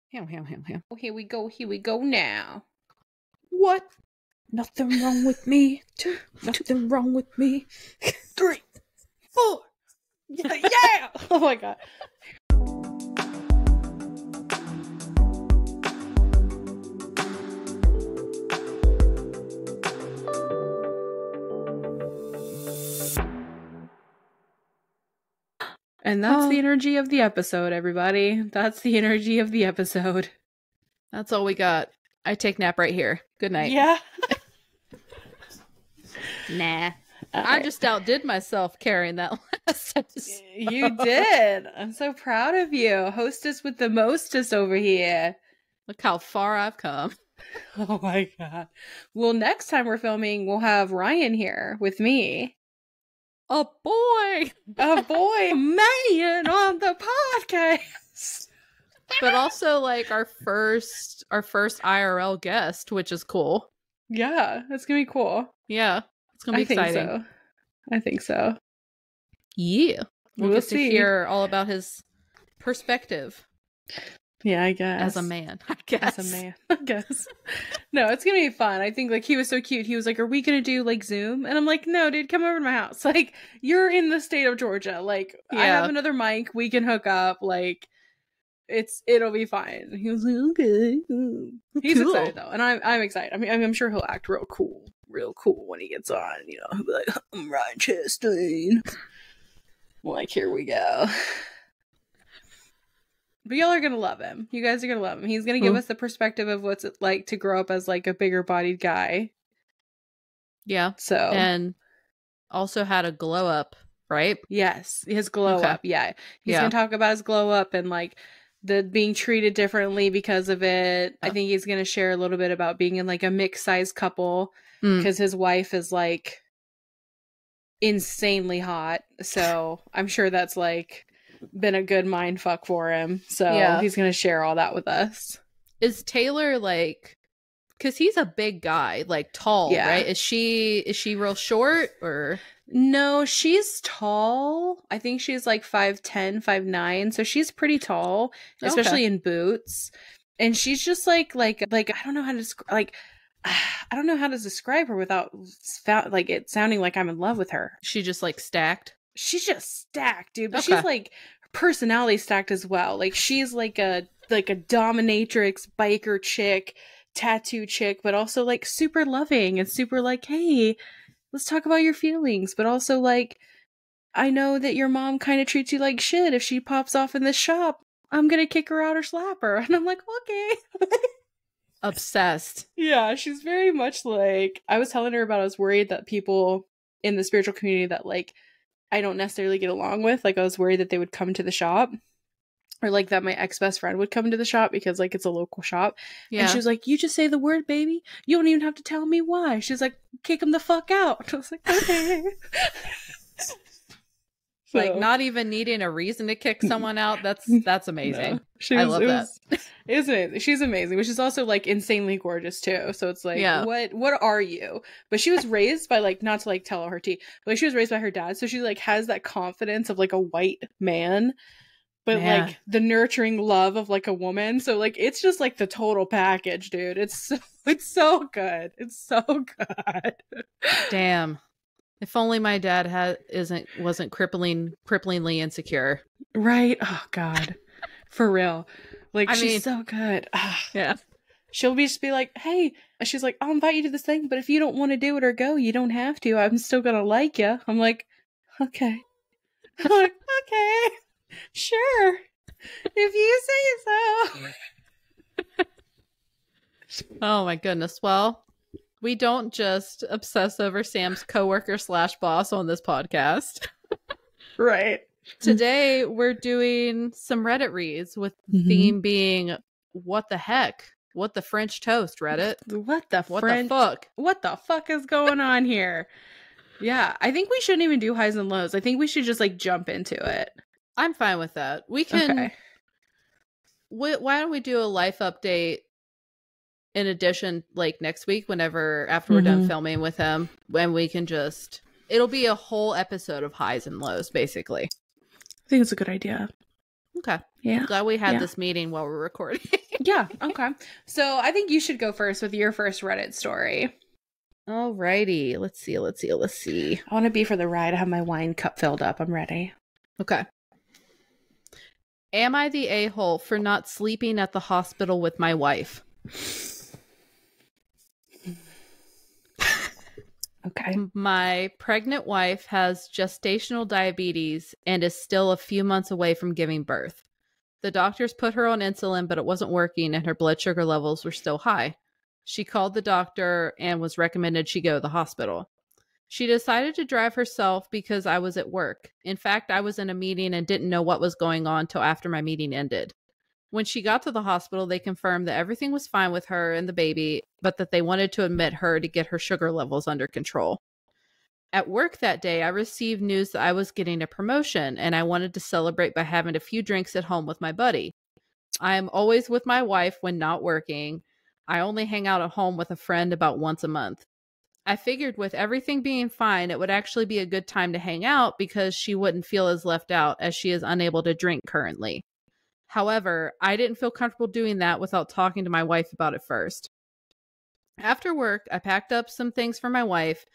Here we go now. What? Nothing wrong with me. Nothing wrong with me. 3, 4. Yeah! Oh my god. And that's the energy of the episode, everybody. That's the energy of the episode. That's all we got. I take nap right here. Good night. Yeah. Nah. I just outdid myself carrying that last episode. You did. I'm so proud of you. Hostess with the mostest over here. Look how far I've come. Oh my god. Well, next time we're filming, we'll have Ryan here with me. A boy Man on the podcast. But also like our first IRL guest, which is cool. Yeah, that's gonna be cool. Yeah, it's gonna be exciting. I think so. Yeah, we'll get to hear all about his perspective. Yeah, I guess. As a man, I guess. As a man, I guess. No, it's gonna be fun. I think, like, he was so cute. He was like, are we gonna do, like, Zoom? And I'm like, no, dude, come over to my house. Like, you're in the state of Georgia. Like, yeah. I have another mic. We can hook up. Like, it'll be fine. He was like, okay. He's cool. Excited, though. And I'm excited. I mean, I'm sure he'll act real cool when he gets on. You know, he'll be like, I'm Ryan Chastain. Like, here we go. But y'all are going to love him. You guys are going to love him. He's going to give us the perspective of what's it like to grow up as, like, a bigger bodied guy. Yeah. So. And also had a glow up, right? Yes. His glow up. Yeah. He's going to talk about his glow up and, like, the being treated differently because of it. I think he's going to share a little bit about being in, like, a mixed size couple because his wife is, like, insanely hot. So I'm sure that's, like, been a good mind fuck for him. So he's gonna share all that with us. Is Taylor, like, because he's a big guy, like, tall, right? Is she real short or? No, she's tall. I think she's like 5'10", 5'9", so she's pretty tall, especially in boots. And she's just like I don't know how to I don't know how to describe her without like it sounding like I'm in love with her. She just, like, stacked. She's just stacked, dude. But she's, like, personality stacked as well. Like, she's like a dominatrix biker chick, tattoo chick, but also, like, super loving and super, like, hey, let's talk about your feelings. But also, like, I know that your mom kind of treats you like shit. If she pops off in this shop, I'm gonna kick her out or slap her. And I'm like, okay. Obsessed. Yeah, she's very much like, I was telling her about, I was worried that people in the spiritual community that, like, I don't necessarily get along with, like, I was worried that they would come to the shop, or, like, that my ex-best friend would come to the shop because, like, it's a local shop. Yeah. And she was like, you just say the word, baby. You don't even have to tell me why. She's like, kick him the fuck out. I was like, okay. Like, not even needing a reason to kick someone out. That's amazing. No, I love that. Isn't it? She's amazing, which is also, like, insanely gorgeous too. So it's like, what are you? But she was raised by, like, not to, like, tell her tea, but, like, she was raised by her dad, so she, like, has that confidence of, like, a white man, but like the nurturing love of, like, a woman. So, like, it's just, like, the total package, dude. It's so good. It's so good. Damn. If only my dad wasn't cripplingly insecure. Right? Oh God. For real. Like, she's so good. Yeah. She'll just be like, hey, she's like, I'll invite you to this thing, but if you don't want to do it or go, you don't have to. I'm still gonna like you. I'm like, okay. I'm like, okay. Sure. If you say so. Oh my goodness. Well, we don't just obsess over Sam's coworker / boss on this podcast. Right. Today, we're doing some Reddit reads with the theme being, what the heck? What the French toast, Reddit? What the fuck? What the fuck is going on here? Yeah, I think we shouldn't even do highs and lows. I think we should just, like, jump into it. I'm fine with that. We can... Okay. Why don't we do a life update in addition, like, next week, after we're done filming with him, when we can just, it'll be a whole episode of highs and lows, basically. I think it's a good idea. Okay. Yeah. I'm glad we had this meeting while we're recording. Yeah. Okay. So I think you should go first with your first Reddit story. Alrighty. Let's see. I want to be for the ride. I have my wine cup filled up. I'm ready. Okay. Am I the a-hole for not sleeping at the hospital with my wife? Okay. My pregnant wife has gestational diabetes and is still a few months away from giving birth. The doctors put her on insulin, but it wasn't working and her blood sugar levels were still high. She called the doctor and was recommended she go to the hospital. She decided to drive herself because I was at work. In fact, I was in a meeting and didn't know what was going on till after my meeting ended. When she got to the hospital, they confirmed that everything was fine with her and the baby, but that they wanted to admit her to get her sugar levels under control. At work that day, I received news that I was getting a promotion, and I wanted to celebrate by having a few drinks at home with my buddy. I am always with my wife when not working. I only hang out at home with a friend about once a month. I figured with everything being fine, it would actually be a good time to hang out because she wouldn't feel as left out as she is unable to drink currently. However, I didn't feel comfortable doing that without talking to my wife about it first. After work, I packed up some things for my wife,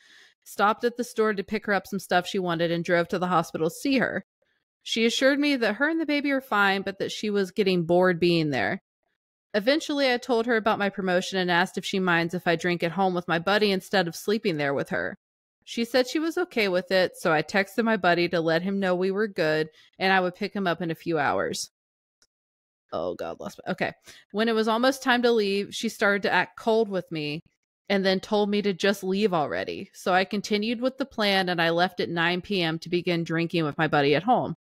stopped at the store to pick her up some stuff she wanted, and drove to the hospital to see her. She assured me that her and the baby are fine, but that she was getting bored being there. Eventually, I told her about my promotion and asked if she minds if I drink at home with my buddy instead of sleeping there with her. She said she was okay with it, so I texted my buddy to let him know we were good and I would pick him up in a few hours. Oh, God, lost me. Okay. When it was almost time to leave, she started to act cold with me and then told me to just leave already. So I continued with the plan and I left at 9 p.m. to begin drinking with my buddy at home.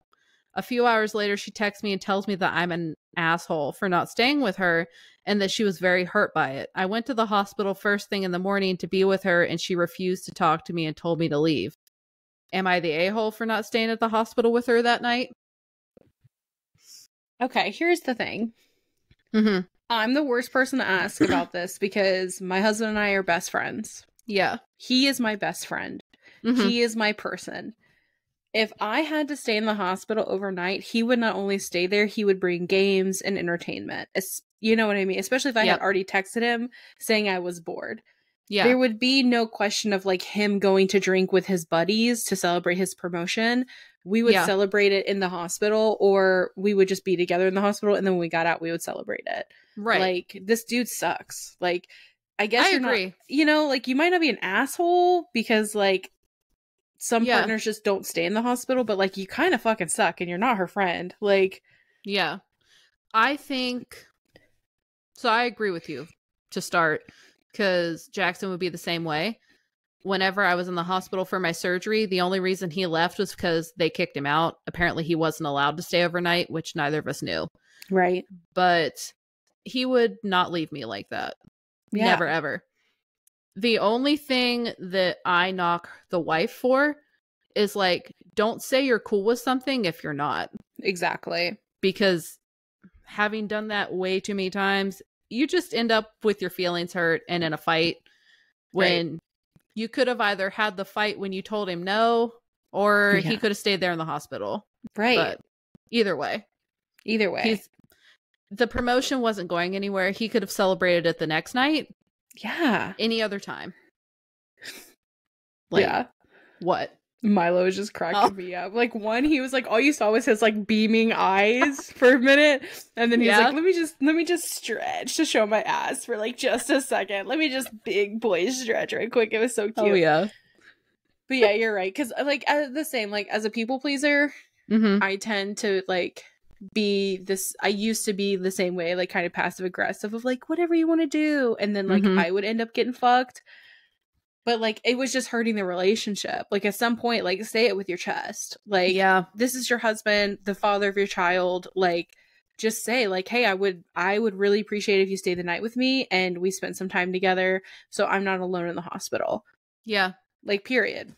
A few hours later, she texts me and tells me that I'm an asshole for not staying with her and that she was very hurt by it. I went to the hospital first thing in the morning to be with her and she refused to talk to me and told me to leave. Am I the a-hole for not staying at the hospital with her that night? Okay, here's the thing. Mm-hmm. I'm the worst person to ask about this because my husband and I are best friends. Yeah. He is my best friend. Mm-hmm. He is my person. If I had to stay in the hospital overnight, he would not only stay there, he would bring games and entertainment. You know what I mean? Especially if I had already texted him saying I was bored. Yeah. There would be no question of like him going to drink with his buddies to celebrate his promotion. We would celebrate it in the hospital, or we would just be together in the hospital, and then when we got out, we would celebrate it. Right. Like, this dude sucks. Like, I guess I agree. Not, you know, like, you might not be an asshole because, like, some partners just don't stay in the hospital, but, like, you kind of fucking suck, and you're not her friend. Like, yeah. I think... So I agree with you to start, because Jackson would be the same way. Whenever I was in the hospital for my surgery, the only reason he left was because they kicked him out. Apparently he wasn't allowed to stay overnight, which neither of us knew. Right. But he would not leave me like that. Yeah. Never, ever. The only thing that I knock the wife for is like, don't say you're cool with something if you're not. Exactly. Because having done that way too many times, you just end up with your feelings hurt and in a fight when you could have either had the fight when you told him no, or he could have stayed there in the hospital. Right. But either way. The promotion wasn't going anywhere. He could have celebrated it the next night. Yeah. Any other time. Like, what? Milo was just cracking me up. Like, one, he was like, all you saw was his like beaming eyes for a minute, and then he was like, let me just stretch to show my ass for like just a second. Let me just big boy stretch right quick. It was so cute. Oh yeah. But yeah, you're right. Because like the same, like as a people pleaser, I tend to like be this. I used to be the same way, like kind of passive aggressive of like whatever you want to do, and then like I would end up getting fucked. But, like, it was just hurting the relationship. Like, at some point, like, say it with your chest. Like, this is your husband, the father of your child. Like, just say, like, hey, I would really appreciate if you stayed the night with me and we spent some time together so I'm not alone in the hospital. Yeah. Like, period.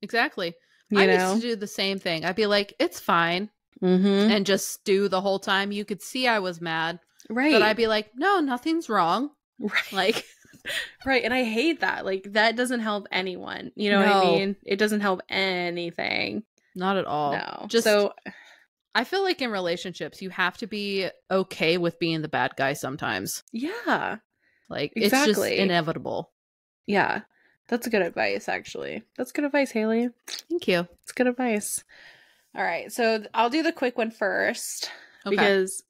Exactly. I used to do the same thing. I'd be like, it's fine. And just stew the whole time. You could see I was mad. Right. But I'd be like, no, nothing's wrong. Right. Like... Right, and I hate that. Like, that doesn't help anyone. You know what I mean? It doesn't help anything. Not at all. No. Just I feel like in relationships, you have to be okay with being the bad guy sometimes. Yeah. Like, exactly. It's just inevitable. Yeah. That's good advice, actually. That's good advice, Hayley. Thank you. It's good advice. All right. So I'll do the quick one first. Okay. Because,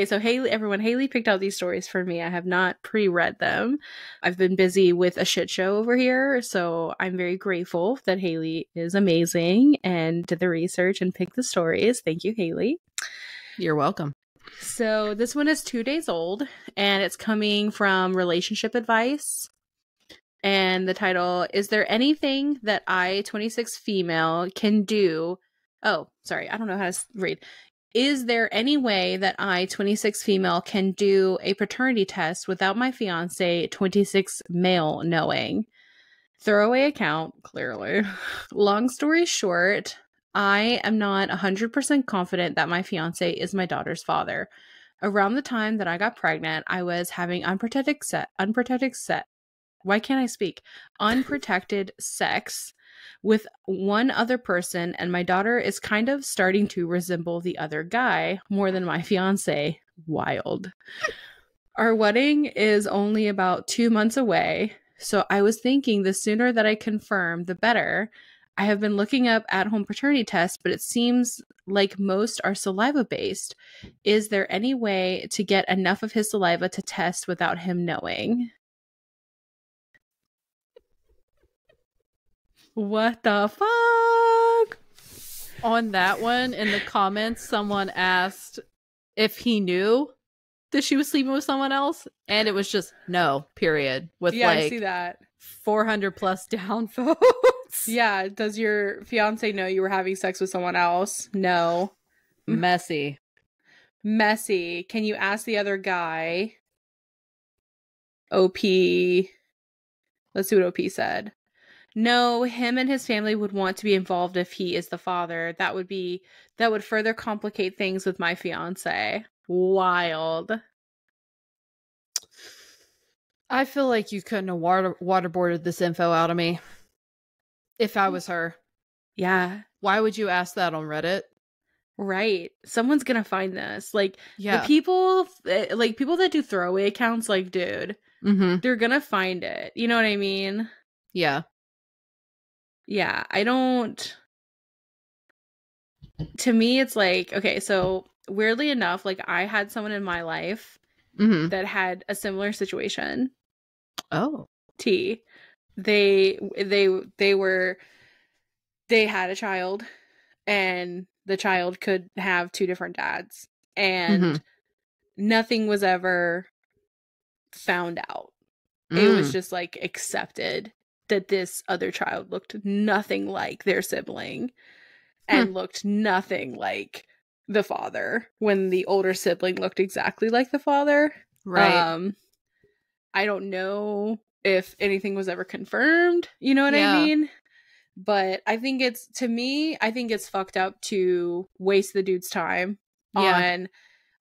so Hayley picked out these stories for me. I have not pre-read them. I've been busy with a shit show over here. So I'm very grateful that Hayley is amazing and did the research and picked the stories. Thank you, Hayley. You're welcome. So this one is 2 days old, and it's coming from Relationship Advice. And the title, is there anything that I, 26 female, can do? Oh, sorry, I don't know how to read. Is there any way that I, 26 female, can do a paternity test without my fiance, 26 male, knowing? Throwaway account, clearly. Long story short, I am not 100% confident that my fiance is my daughter's father. Around the time that I got pregnant, I was having unprotected sex with one other person, and my daughter is kind of starting to resemble the other guy more than my fiance. Wild. Our wedding is only about 2 months away, so I was thinking the sooner that I confirm, the better. I have been looking up at-home paternity tests, but it seems like most are saliva-based. Is there any way to get enough of his saliva to test without him knowing? What the fuck? On that one, in the comments, someone asked if he knew that she was sleeping with someone else, and it was just no, period. With I see that 400 plus down votes. Yeah, does your fiance know you were having sex with someone else? No. Messy. Can you ask the other guy? OP. Let's see what OP said. No, him and his family would want to be involved if he is the father. That would further complicate things with my fiance. Wild. I feel like you couldn't have waterboarded this info out of me if I was her. Yeah. Why would you ask that on Reddit? Right. Someone's gonna find this. Like, yeah. The people that do throwaway accounts, like, dude, they're gonna find it. You know what I mean? Yeah. Yeah, I don't... To me, it's like, okay, so weirdly enough, like, I had someone in my life that had a similar situation. Oh. They had a child, and the child could have 2 different dads, and nothing was ever found out. It was just, like, accepted that this other child looked nothing like their sibling and looked nothing like the father, when the older sibling looked exactly like the father. Right. I don't know if anything was ever confirmed, you know what I mean? But I think it's fucked up to waste the dude's time on,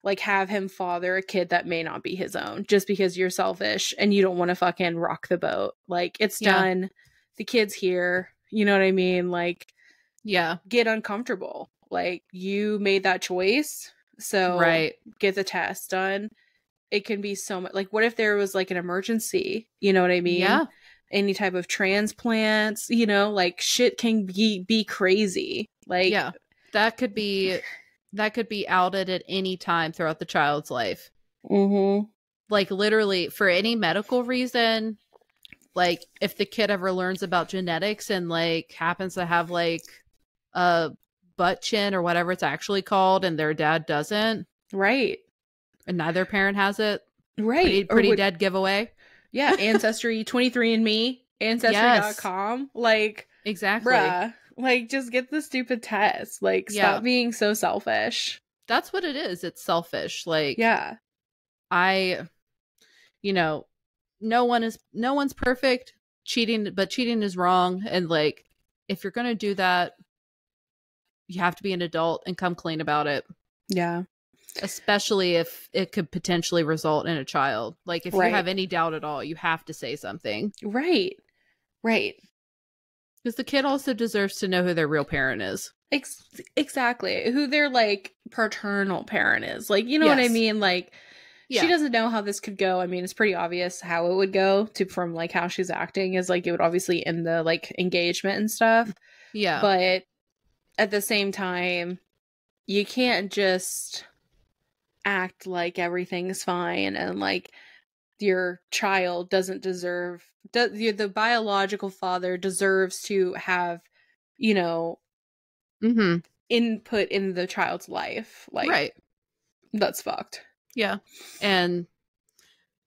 like, have him father a kid that may not be his own just because you're selfish and you don't want to fucking rock the boat. Like, it's done. The kid's here. You know what I mean? Like, get uncomfortable. Like, you made that choice. So get the test done. It can be so much. Like, what if there was, like, an emergency? You know what I mean? Yeah. Any type of transplants, you know, like, shit can be crazy. Like, that could be outed at any time throughout the child's life. Like, literally, for any medical reason, like, if the kid ever learns about genetics and, like, happens to have, like, a butt chin or whatever it's actually called, and their dad doesn't. Right. And neither parent has it. Right. Pretty dead giveaway. Yeah. Ancestry, 23andMe, Ancestry.com. Like, exactly. Bruh. Like, just get the stupid test. Like, stop being so selfish. That's what it is. It's selfish. Like, no one's perfect. But cheating is wrong. And, like, if you're gonna do that, you have to be an adult and come clean about it. Yeah. Especially if it could potentially result in a child. Like, if you have any doubt at all, you have to say something. Right. Because the kid also deserves to know who their real parent is. Exactly. Who their, like, paternal parent is. Like, you know what I mean? Like, she doesn't know how this could go. I mean, it's pretty obvious how it would go from, like, how she's acting is, like, it would obviously end the, like, engagement and stuff. Yeah. But at the same time, you can't just act like everything's fine and, like, your child doesn't deserve... the biological father deserves to have, you know... input in the child's life. Like, right. That's fucked. Yeah. And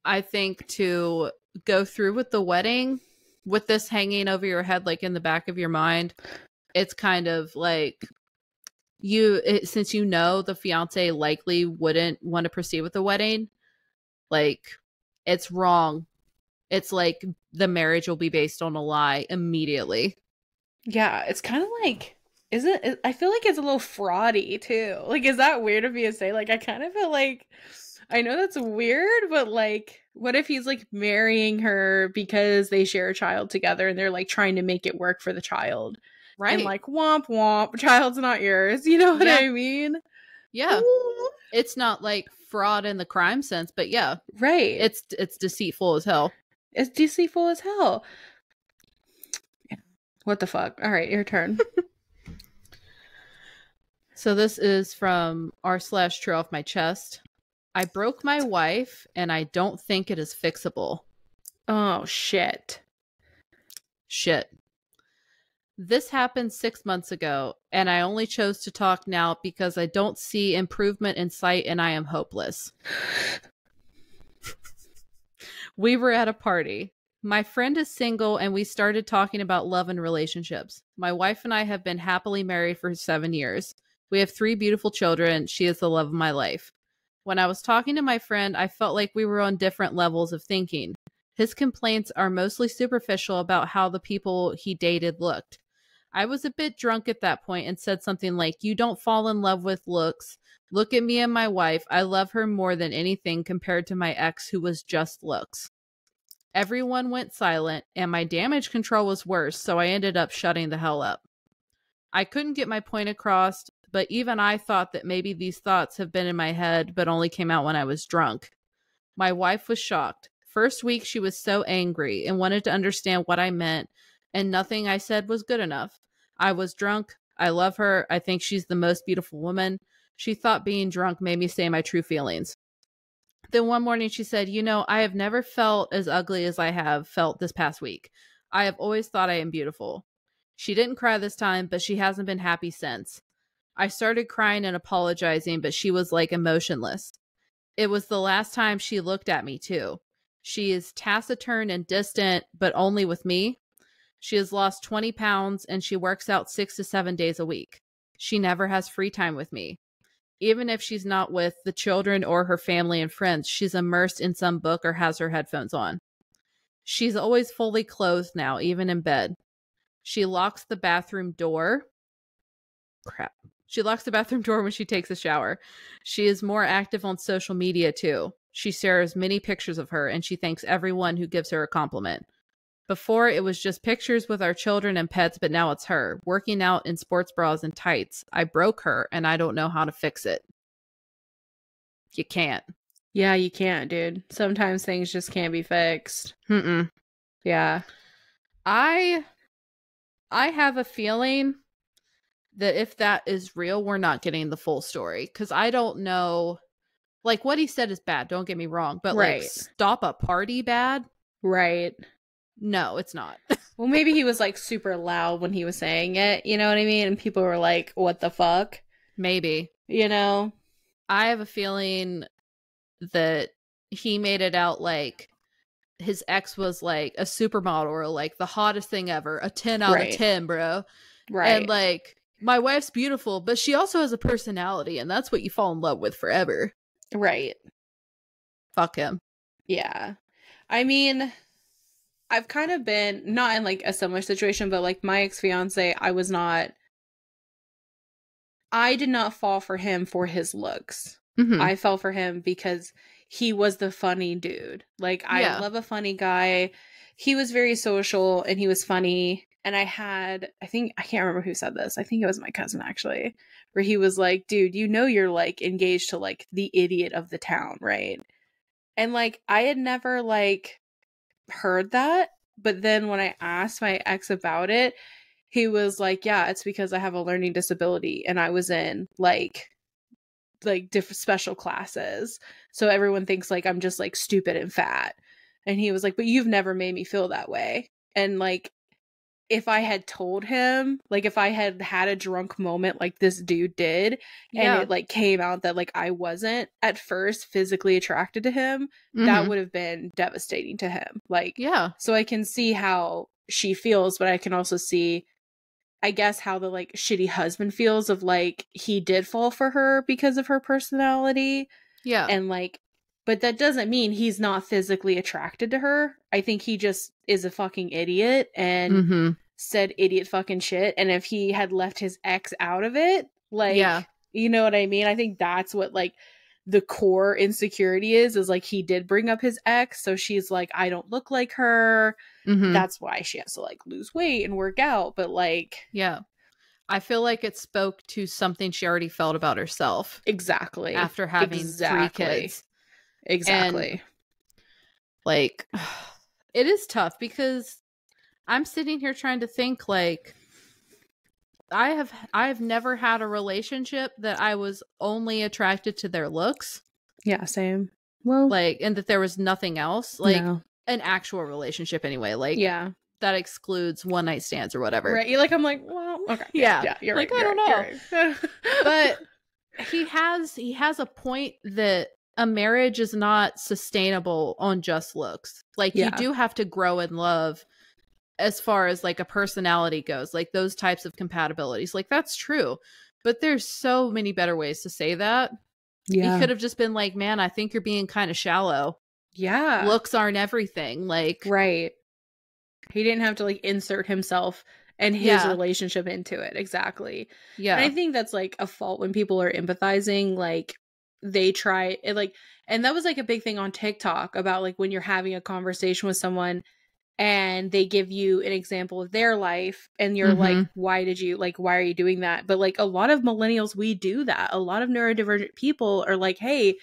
I think to go through with the wedding with this hanging over your head, like in the back of your mind, it's kind of like since you know the fiance likely wouldn't want to proceed with the wedding, like, it's wrong. It's like the marriage will be based on a lie immediately. Yeah, it's kind of like... I feel like it's a little fraudy too. Like, is that weird of me to say? Like, I kind of feel like, I know that's weird, but like, what if he's like marrying her because they share a child together and they're like trying to make it work for the child? Right. And like, womp womp, child's not yours. You know what I mean? Yeah. Ooh. It's not like fraud in the crime sense, but yeah. Right. It's deceitful as hell. It's deceitful as hell. What the fuck? All right, your turn. So this is from r/True Off My Chest. I broke my wife and I don't think it is fixable. Oh, shit. Shit. This happened 6 months ago and I only chose to talk now because I don't see improvement in sight and I am hopeless. We were at a party. My friend is single and we started talking about love and relationships. My wife and I have been happily married for 7 years. We have 3 beautiful children. She is the love of my life. When I was talking to my friend, I felt like we were on different levels of thinking. His complaints are mostly superficial about how the people he dated looked. I was a bit drunk at that point and said something like, "You don't fall in love with looks. Look at me and my wife. I love her more than anything compared to my ex who was just looks." Everyone went silent and my damage control was worse, so I ended up shutting the hell up. I couldn't get my point across, but even I thought that maybe these thoughts have been in my head, but only came out when I was drunk. My wife was shocked. First week, she was so angry and wanted to understand what I meant, and nothing I said was good enough. I was drunk. I love her. I think she's the most beautiful woman. She thought being drunk made me say my true feelings. Then one morning she said, "You know, I have never felt as ugly as I have felt this past week. I have always thought I am beautiful." She didn't cry this time, but she hasn't been happy since. I started crying and apologizing, but she was like emotionless. It was the last time she looked at me too. She is taciturn and distant, but only with me. She has lost 20 pounds and she works out 6 to 7 days a week. She never has free time with me. Even if she's not with the children or her family and friends, she's immersed in some book or has her headphones on. She's always fully clothed now, even in bed. She locks the bathroom door. Crap. She locks the bathroom door when she takes a shower. She is more active on social media too. She shares many pictures of her and she thanks everyone who gives her a compliment. Before, it was just pictures with our children and pets, but now it's her, working out in sports bras and tights. I broke her and I don't know how to fix it. You can't. Yeah, you can't, dude. Sometimes things just can't be fixed. Yeah. I have a feeling that if that is real, we're not getting the full story. Because I don't know. Like, what he said is bad, don't get me wrong. But, like, stop a party bad? Right. No, it's not. Well, maybe he was, like, super loud when he was saying it. You know what I mean? And people were like, what the fuck? Maybe. You know? I have a feeling that he made it out like his ex was, like, a supermodel or, like, the hottest thing ever. A 10 out of 10, bro. Right. And, like, my wife's beautiful, but she also has a personality, and that's what you fall in love with forever. Right. Fuck him. Yeah. I mean, I've kind of been, not in, like, a similar situation, but, like, my ex-fiancé, I did not fall for him for his looks. I fell for him because he was the funny dude. Like, I love a funny guy. He was very social, and he was funny, And I can't remember who said this. I think it was my cousin actually, where he was like, dude, you know, you're like engaged to like the idiot of the town, right? And like, I had never like heard that. But then when I asked my ex about it, he was like, yeah, it's because I have a learning disability and I was in like different special classes. So everyone thinks like I'm just like stupid and fat. And he was like, but you've never made me feel that way. And like, if I had told him, like if I had had a drunk moment like this dude did, and it like came out that like I wasn't at first physically attracted to him, that would have been devastating to him. Like, so I can see how she feels, but I can also see, I guess, how the like shitty husband feels of like he did fall for her because of her personality. Yeah. And like, but that doesn't mean he's not physically attracted to her. I think he just is a fucking idiot and said idiot fucking shit. And if he had left his ex out of it, like, you know what I mean? I think that's what like the core insecurity is like he did bring up his ex. So she's like, I don't look like her. That's why she has to like lose weight and work out. But like, I feel like it spoke to something she already felt about herself. Exactly. After having 3 kids. Exactly. And, like, it is tough because I'm sitting here trying to think like I've never had a relationship that I was only attracted to their looks. Yeah, same. Well, like, and that there was nothing else, like an actual relationship anyway. Like, that excludes one night stands or whatever. Right. Like, I'm like, well, okay. Yeah. You're like, right. I don't know. But he has a point that a marriage is not sustainable on just looks. Like, you do have to grow in love as far as like a personality goes, like those types of compatibilities. Like, that's true. But there's so many better ways to say that. He could have just been like, man, I think you're being kind of shallow. Yeah. Looks aren't everything. Like, right. He didn't have to like insert himself and his relationship into it. Exactly. Yeah. And I think that's like a fault when people are empathizing, like they try it, like, and that was like a big thing on TikTok about like when you're having a conversation with someone and they give you an example of their life and you're like, why are you doing that? But like a lot of millennials, we do that. A lot of neurodivergent people are like, hey,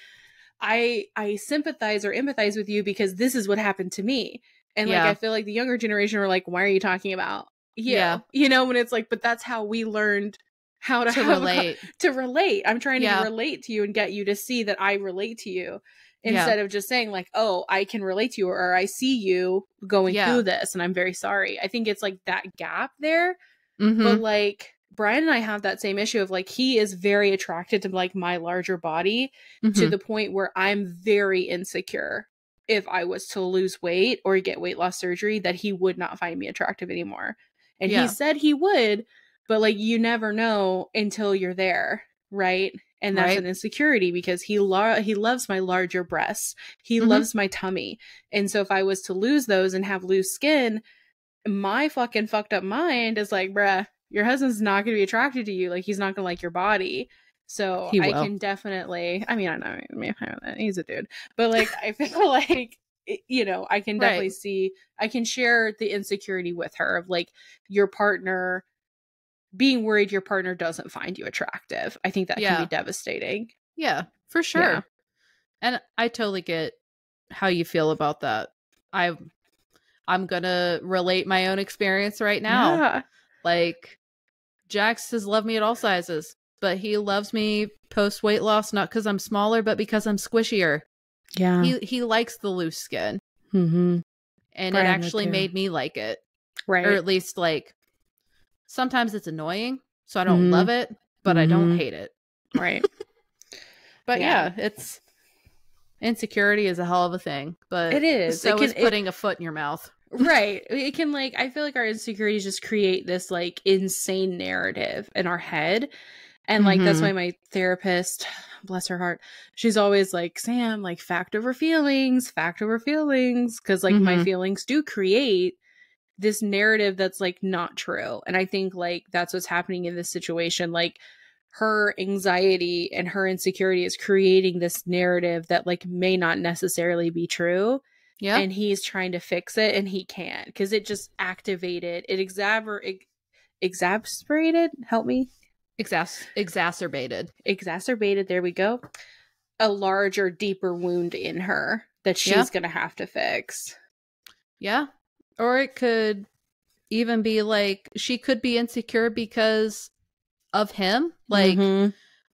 I sympathize or empathize with you because this is what happened to me. And like, I feel like the younger generation are like, why are you talking about you? You know, when it's like, but that's how we learned how to relate. To relate. I'm trying to relate to you and get you to see that I relate to you. Instead of just saying like, oh, I can relate to you or I see you going through this and I'm very sorry. I think it's like that gap there. But like Brian and I have that same issue of like, he is very attracted to like my larger body to the point where I'm very insecure. If I was to lose weight or get weight loss surgery, that he would not find me attractive anymore. And he said he would, but like, you never know until you're there. Right. And that's an insecurity because he loves my larger breasts. He loves my tummy. And so if I was to lose those and have loose skin, my fucking fucked up mind is like, bruh, your husband's not going to be attracted to you. Like, he's not going to like your body. So I can definitely, I mean, I know he's a dude, but like, I feel like, you know, I can definitely see, I can share the insecurity with her of like your partner being worried your partner doesn't find you attractive. I think that can be devastating. Yeah, for sure. Yeah. And I totally get how you feel about that. I'm going to relate my own experience right now. Yeah. Like, Jax has loved me at all sizes, but he loves me post weight loss, not because I'm smaller, but because I'm squishier. Yeah. He likes the loose skin. And Brian, it actually made me like it. Right. Or at least like, sometimes it's annoying, so I don't love it, but I don't hate it. Right. But it's insecurity is a hell of a thing. But it is. So is putting a foot in your mouth. Right. It can like, I feel like our insecurities just create this like insane narrative in our head. And like, that's why my therapist, bless her heart, she's always like, Sam, like fact over feelings. Cause like my feelings do create this narrative that's like not true. And I think like that's what's happening in this situation. Like her anxiety and her insecurity is creating this narrative that like may not necessarily be true. Yeah. And he's trying to fix it and he can't because it just activated. It exacerbated. Help me. Exacerbated. Exacerbated. There we go. A larger, deeper wound in her that she's going to have to fix. Yeah. Or it could even be like she could be insecure because of him. Like,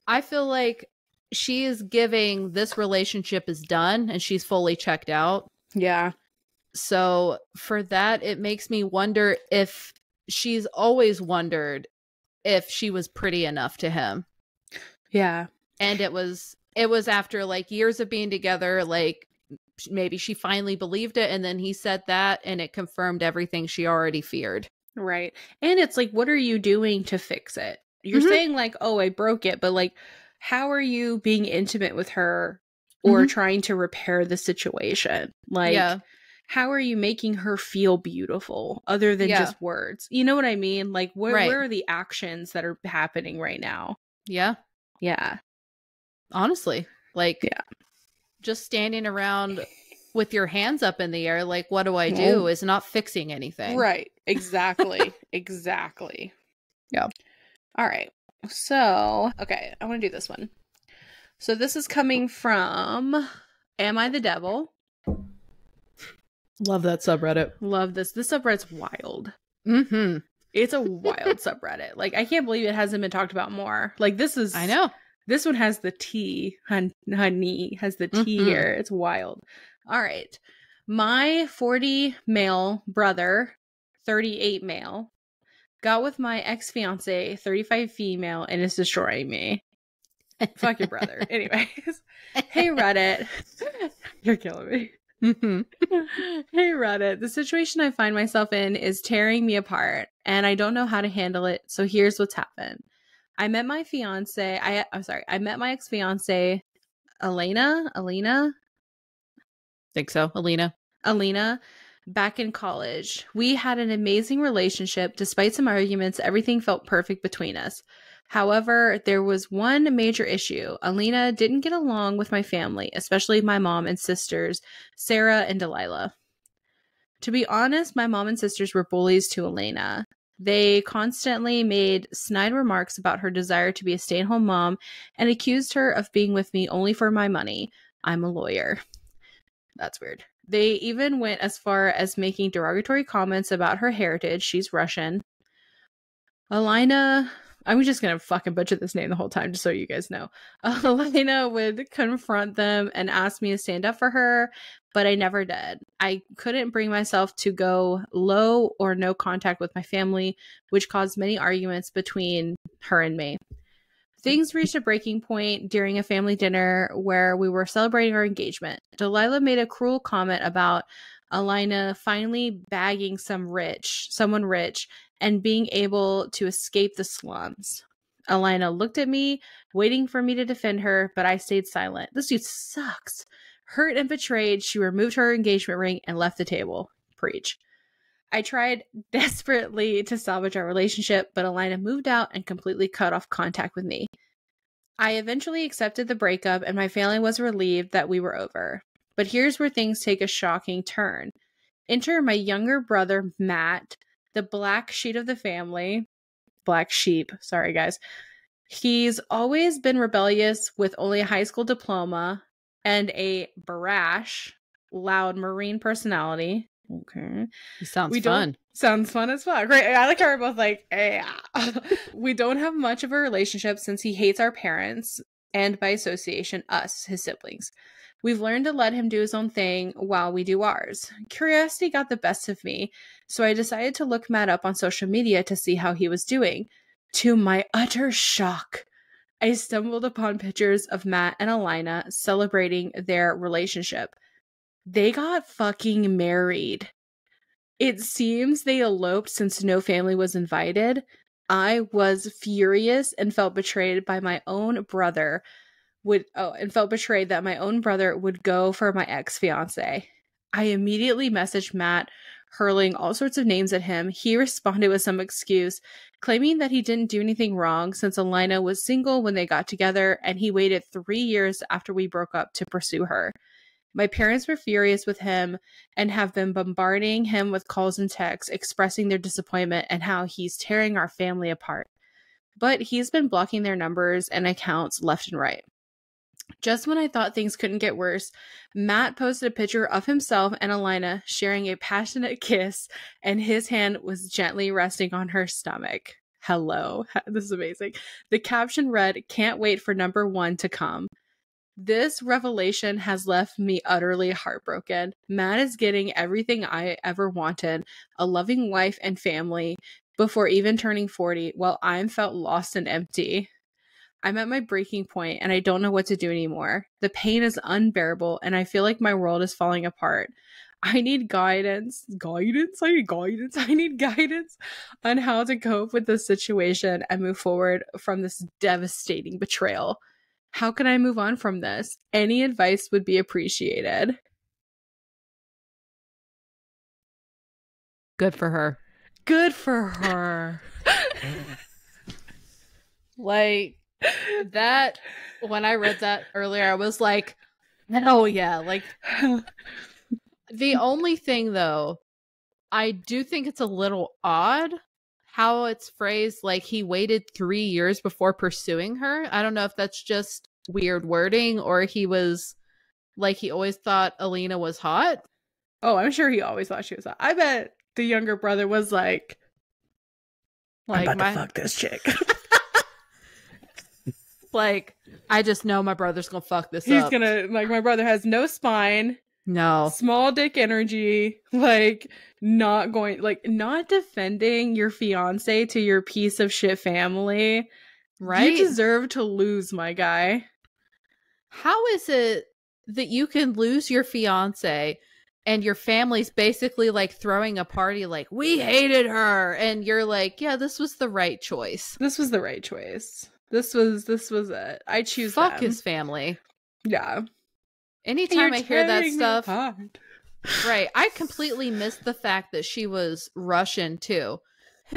I feel like she is giving this relationship is done and she's fully checked out. Yeah. So for that, it makes me wonder if she's always wondered if she was pretty enough to him. Yeah. And it was after like years of being together, like maybe she finally believed it. And then he said that and it confirmed everything she already feared. Right. And it's like, what are you doing to fix it? You're saying like, oh, I broke it. But like, how are you being intimate with her or trying to repair the situation? Like, how are you making her feel beautiful other than just words? You know what I mean? Like, where are the actions that are happening right now? Yeah. Yeah. Honestly, like, just standing around with your hands up in the air, like, what do I do is not fixing anything. Right. Exactly. Exactly. Yeah. All right. So, okay, I want to do this one. So this is coming from Am I the Devil? Love that subreddit. Love this. This subreddit's wild. It's a wild subreddit. Like, I can't believe it hasn't been talked about more. Like, this is... I know. This one has the T. Honey has the T here. It's wild. All right. My 40 male brother, 38 male, got with my ex-fiancé, 35 female, and is destroying me. Fuck your brother. Anyways. Hey, Reddit. You're killing me. Hey, Reddit. The situation I find myself in is tearing me apart, and I don't know how to handle it, so here's what's happened. I met my ex-fiancé, Alina? Think so. Alina, back in college. We had an amazing relationship. Despite some arguments, everything felt perfect between us. However, there was one major issue. Alina didn't get along with my family, especially my mom and sisters, Sarah and Delilah. To be honest, my mom and sisters were bullies to Alina. They constantly made snide remarks about her desire to be a stay-at-home mom and accused her of being with me only for my money. I'm a lawyer. That's weird. They even went as far as making derogatory comments about her heritage. She's Russian. Alina... I'm just going to fucking butcher this name the whole time, just so you guys know. Alina would confront them and ask me to stand up for her, but I never did. I couldn't bring myself to go low or no contact with my family, which caused many arguments between her and me. Things reached a breaking point during a family dinner where we were celebrating our engagement. Delilah made a cruel comment about Alina finally bagging someone rich, and being able to escape the slums. Alina looked at me, waiting for me to defend her, but I stayed silent. This dude sucks. Hurt and betrayed, she removed her engagement ring and left the table. Preach. I tried desperately to salvage our relationship, but Alina moved out and completely cut off contact with me. I eventually accepted the breakup, and my family was relieved that we were over. But here's where things take a shocking turn. Enter my younger brother, Matt, the black sheep of the family. Black sheep. Sorry, guys. He's always been rebellious with only a high school diploma and a brash, loud Marine personality. Okay. Sounds fun. Sounds fun as fuck. Right. I like how we're both like, yeah. We don't have much of a relationship since he hates our parents and by association, us, his siblings. We've learned to let him do his own thing while we do ours. Curiosity got the best of me, so I decided to look Matt up on social media to see how he was doing. To my utter shock, I stumbled upon pictures of Matt and Alina celebrating their relationship. They got fucking married. It seems they eloped since no family was invited. I was furious and felt betrayed by my own brother. Felt betrayed that my own brother would go for my ex-fiancé. I immediately messaged Matt, hurling all sorts of names at him. He responded with some excuse, claiming that he didn't do anything wrong since Alina was single when they got together, and he waited 3 years after we broke up to pursue her. My parents were furious with him and have been bombarding him with calls and texts expressing their disappointment and how he's tearing our family apart. But he's been blocking their numbers and accounts left and right. Just when I thought things couldn't get worse, Matt posted a picture of himself and Alina sharing a passionate kiss, and his hand was gently resting on her stomach. Hello. This is amazing. The caption read, "Can't wait for number 1 to come." This revelation has left me utterly heartbroken. Matt is getting everything I ever wanted, a loving wife and family, before even turning 40, while I'm felt lost and empty. I'm at my breaking point and I don't know what to do anymore. The pain is unbearable and I feel like my world is falling apart. I need guidance. I need guidance on how to cope with this situation and move forward from this devastating betrayal. How can I move on from this? Any advice would be appreciated. Good for her. Good for her. Like, that, when I read that earlier, I was like, oh yeah. Like, the only thing though, I do think it's a little odd how it's phrased, like he waited 3 years before pursuing her. I don't know if that's just weird wording or he was like, he always thought Alina was hot. Oh, I'm sure he always thought she was hot. I bet the younger brother was like I'm about to fuck this chick. Like, I just know my brother's gonna fuck this up. He's gonna, like, my brother has no spine. No. Small dick energy. Like, not defending your fiance to your piece of shit family. Right? You deserve to lose, my guy. How is it that you can lose your fiance and your family's basically like throwing a party like, we hated her, and you're like, yeah, this was the right choice. This was the right choice. This was it. I choose Fuck them. his family. Yeah. Anytime I hear that stuff. Right. I completely missed the fact that she was Russian too.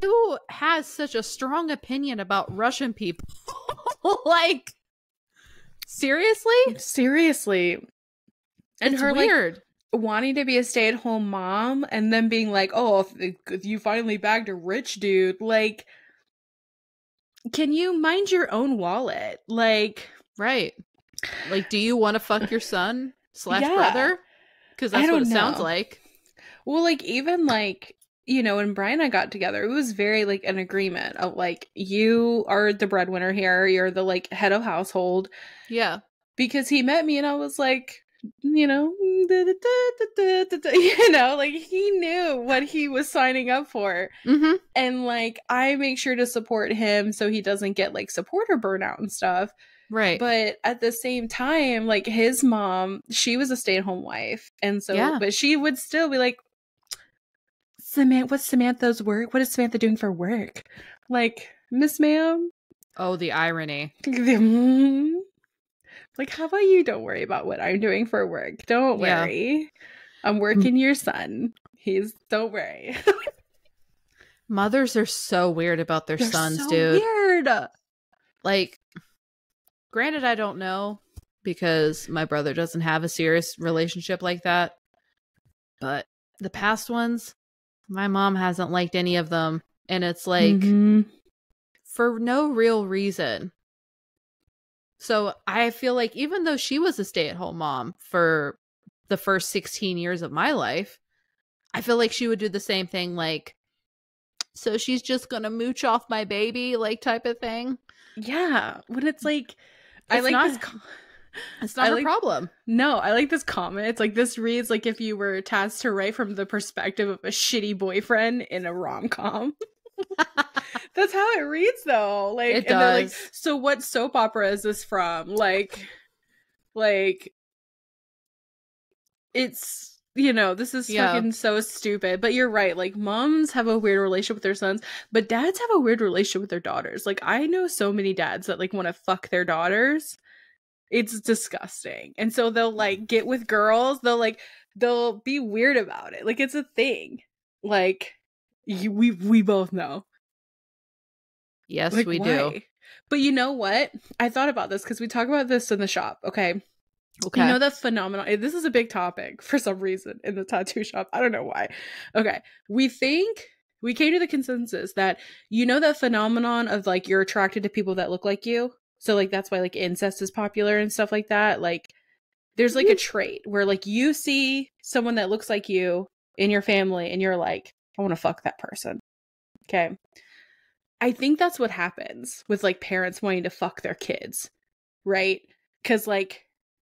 Who has such a strong opinion about Russian people? Like, seriously? Seriously. And it's her weird. Like, wanting to be a stay-at-home mom and then being like, oh, if you finally bagged a rich dude, like, can you mind your own wallet? Like, right. Like, do you want to fuck your son / brother? Because that's what it sounds like. Well, like, even like, you know, when Brian and I got together, it was very like an agreement of like, you are the breadwinner here. You're the like head of household. Yeah. Because he met me and I was like, you know, you know, like he knew what he was signing up for. Mm-hmm. And like, I make sure to support him so he doesn't get like supporter burnout and stuff. Right. But at the same time, like his mom, she was a stay-at-home wife. And so, but she would still be like, what's Samantha's work? What is Samantha doing for work? Like, Miss Ma'am? Oh, the irony. Like, how about you don't worry about what I'm doing for work? Don't worry. I'm working your son. Don't worry. Mothers are so weird about their sons, so dude. Weird. Like, granted, I don't know because my brother doesn't have a serious relationship like that. But the past ones, my mom hasn't liked any of them. And it's like, for no real reason. So I feel like even though she was a stay-at-home mom for the first 16 years of my life, I feel like she would do the same thing, like, so she's just going to mooch off my baby, like, type of thing. Yeah. When it's like, it's not her problem. No, I like this comment. It's like, this reads like if you were tasked to write from the perspective of a shitty boyfriend in a rom-com. That's how it reads, though. Like, it and does. Like, so what soap opera is this from? Like, it's, you know, this is fucking so stupid. But you're right. Like, moms have a weird relationship with their sons, but dads have a weird relationship with their daughters. Like, I know so many dads that like want to fuck their daughters. It's disgusting. And so they'll like get with girls. They'll be weird about it. Like, it's a thing. Like, we both know. Yes, like, we why? do. But you know what? I thought about this because we talk about this in the shop. Okay. Okay. You know the phenomenon. This is a big topic for some reason in the tattoo shop. I don't know why. Okay. We came to the consensus that you know that phenomenon of like you're attracted to people that look like you. So like that's why like incest is popular and stuff like that. Like there's like a trait where like you see someone that looks like you in your family and you're like, I want to fuck that person. Okay. I think that's what happens with like parents wanting to fuck their kids. Right? Because like,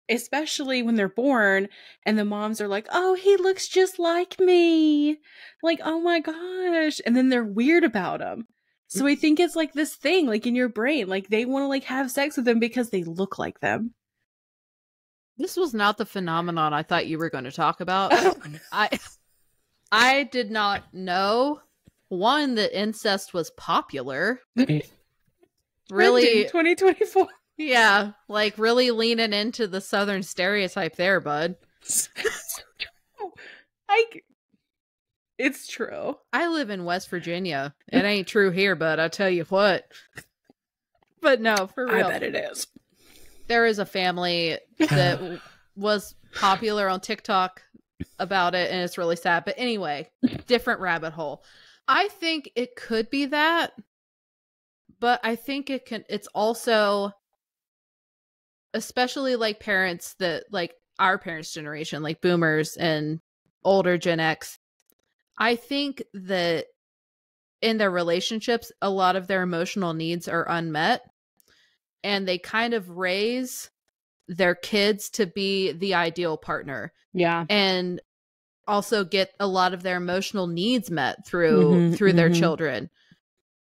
especially when they're born and the moms are like, oh, he looks just like me. Like, oh my gosh. And then they're weird about him. So I think it's like this thing like in your brain, like they want to like have sex with them because they look like them. This was not the phenomenon I thought you were going to talk about. I did not know, one, that incest was popular. Really? 2024. Yeah, like really leaning into the Southern stereotype there, bud. It's true. I live in West Virginia. It ain't true here, but I'll tell you what. But no, for real. I bet it is. There is a family that was popular on TikTok about it, and it's really sad. But anyway, different rabbit hole. I think it could be that, but I think it's also, especially like parents that like our parents' generation, like boomers and older Gen X, I think that in their relationships, a lot of their emotional needs are unmet, and they kind of raise their kids to be the ideal partner. Yeah. And also get a lot of their emotional needs met through their children,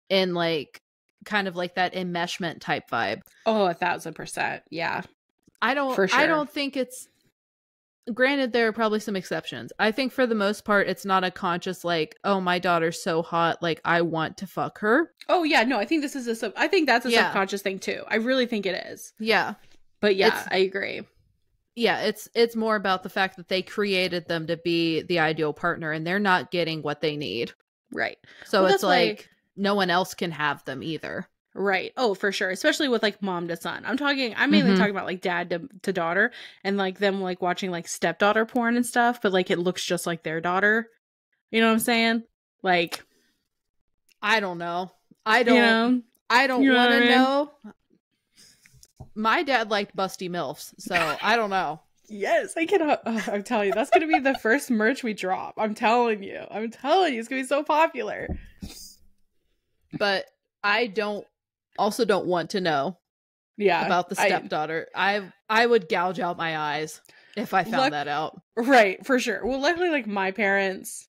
in like kind of like that enmeshment type vibe. Oh, 1,000%. Yeah. I don't think it's, granted, there are probably some exceptions. I think for the most part, it's not a conscious like, oh, my daughter's so hot, like I want to fuck her. Oh yeah, no, I think this is I think that's a subconscious thing too. I really think it is. Yeah. But yeah, I agree. Yeah, it's more about the fact that they created them to be the ideal partner and they're not getting what they need. Right. So it's like no one else can have them either. Right. Oh, for sure. Especially with like mom to son. I'm mainly talking about like dad to daughter, and like them like watching like stepdaughter porn and stuff, but like it looks just like their daughter. You know what I'm saying? Like, I don't know. I don't want to know. My dad liked busty MILFs, so I don't know. Yes, I cannot. I'm telling you, that's going to be the first merch we drop. I'm telling you, it's going to be so popular. But I don't want to know. Yeah, about the stepdaughter. I would gouge out my eyes if I found that out. Right, for sure. Well, luckily, like my parents,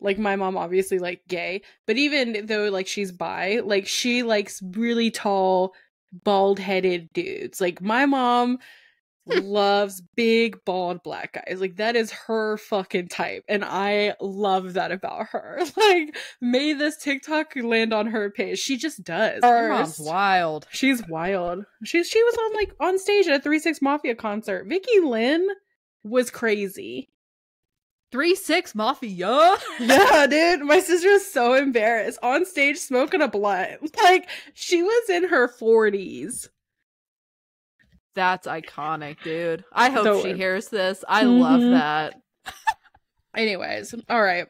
like my mom, obviously like gay, but even though like she's bi, like she likes really tall, bald-headed dudes. Like my mom loves big, bald black guys. Like that is her fucking type, and I love that about her. Like, may this TikTok land on her page. She just does. Her mom's wild. She's wild. She was on stage at a 3-6 Mafia concert. Vicky Lynn was crazy. 3-6 Mafia? Yeah, dude. My sister is so embarrassed. On stage smoking a blunt. Like, she was in her 40s. That's iconic, dude. I hope she hears this. I love that. Anyways, all right.